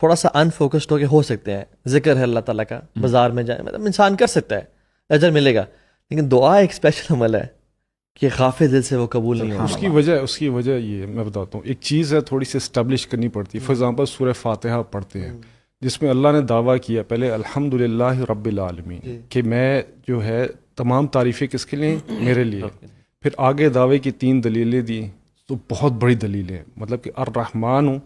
تھوڑا سا انفوکسڈ ہو کے ہو سکتے ہیں. ذکر ہے اللہ تعالیٰ کا, بازار میں جائے, مطلب انسان کر سکتا ہے, اجر ملے گا. لیکن دعا ایک اسپیشل عمل ہے کہ غافل دل سے وہ قبول نہیں ہوگا. اس کی وجہ یہ میں بتاتا ہوں, ایک چیز ہے تھوڑی سی اسٹیبلش کرنی پڑتی ہے. فار ایگزامپل سورہ فاتحہ پڑھتے ہیں جس میں اللہ نے دعویٰ کیا پہلے الحمدللہ رب العالمین کہ میں جو ہے تمام تعریفیں کس کے لیے, میرے لیے. پھر آگے دعوے کی 3 دلیلیں دی, تو بہت بڑی دلیلیں, مطلب کہ الرحمن ہوں,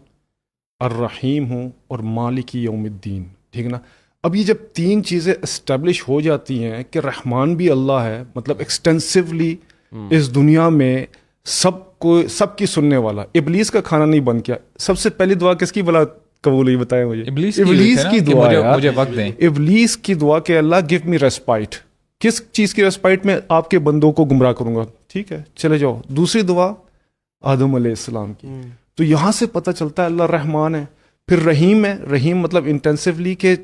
الرحیم ہوں اور مالک یوم الدین. ٹھیک ہے نا. اب یہ جب 3 چیزیں اسٹیبلش ہو جاتی ہیں کہ رحمان بھی اللہ ہے, مطلب ایکسٹینسولی اس دنیا میں سب کی سننے والا. ابلیس کا کھانا نہیں بند کیا. سب سے پہلی دعا کس کی بلا قبول ہوئی بتائیں مجھے؟ ابلیس کی دعا. مجھے وقت دیں. ابلیس کی دعا کہ اللہ گیو می ریسپائٹ. کس چیز کی ریسپائٹ؟ میں آپ کے بندوں کو گمراہ کروں گا. ٹھیک ہے چلے جاؤ. دوسری دعا آدم علیہ السلام کی. تو یہاں سے پتہ چلتا ہے اللہ رحمان ہے. پھر رحیم ہے. رحیم مطلب انٹینسولی کہ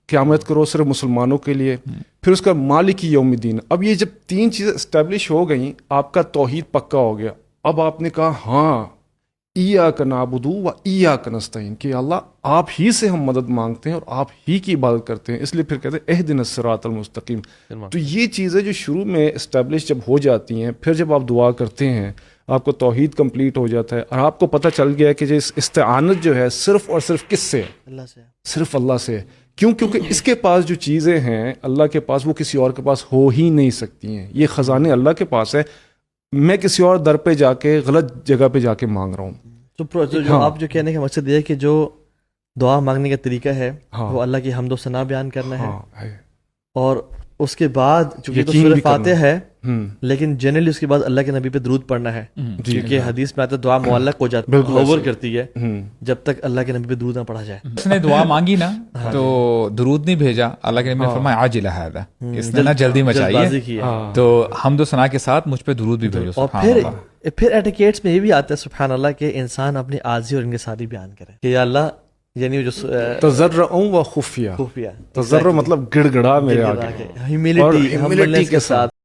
قیامت کرو صرف مسلمانوں کے لیے. پھر اس کا مالک یوم الدین. اب یہ جب 3 چیزیں اسٹیبلش ہو گئیں, آپ کا توحید پکا ہو گیا. اب آپ نے کہا ہاں ایاک نعبد و ایاک نستعین, کہ اللہ آپ ہی سے ہم مدد مانگتے ہیں اور آپ ہی کی عبادت کرتے ہیں. اس لیے پھر کہتے ہیں اہدنا الصراط المستقیم. تو یہ چیزیں جو شروع میں اسٹیبلش جب ہو جاتی ہیں, پھر جب آپ دعا کرتے ہیں آپ کو توحید کمپلیٹ ہو جاتا ہے, اور آپ کو پتہ چل گیا کہ اس استعانت جو ہے صرف اور صرف کس سے؟ اللہ سے. صرف اللہ سے. کیوں؟ کیونکہ اس کے پاس جو چیزیں ہیں اللہ کے پاس, وہ کسی اور کے پاس ہو ہی نہیں سکتی ہیں. یہ خزانے اللہ کے پاس ہے. میں کسی اور در پہ جا کے غلط جگہ پہ جا کے مانگ رہا ہوں. جو آپ جو کہنے کا مقصد یہ ہے کہ جو دعا مانگنے کا طریقہ ہے وہ اللہ کی حمد و ثنا بیان کرنا ہے, اور اس کے بعد چونکہ تو سورہ فاتحہ ہے لیکن جنرلی اس کے بعد اللہ کے نبی پہ درود پڑھنا ہے, کیونکہ حدیث میں آتا ہے دعا معلق ہو جاتی ہے, اوور کرتی ہے جب تک اللہ کے نبی پہ درود نہ پڑھا جائے. اس نے دعا مانگی نا تو درود نہیں بھیجا, اللہ کے نبی نے فرمایا عاجل ھذا, اس نے نا جلدی مچائی ہے, تو حمد و ثنا کے ساتھ مجھ پہ درود بھی بھیجو. اور پھر ایٹیکیٹس میں یہ بھی آتا ہے سبحان اللہ کہ انسان اپنی عاجزی اور انکساری بیان کرے کہ یا اللہ, یعنی جو تضرع و خفیہ. تضرع مطلب گڑ گڑا میرے آگے, ہیوملٹی کے ساتھ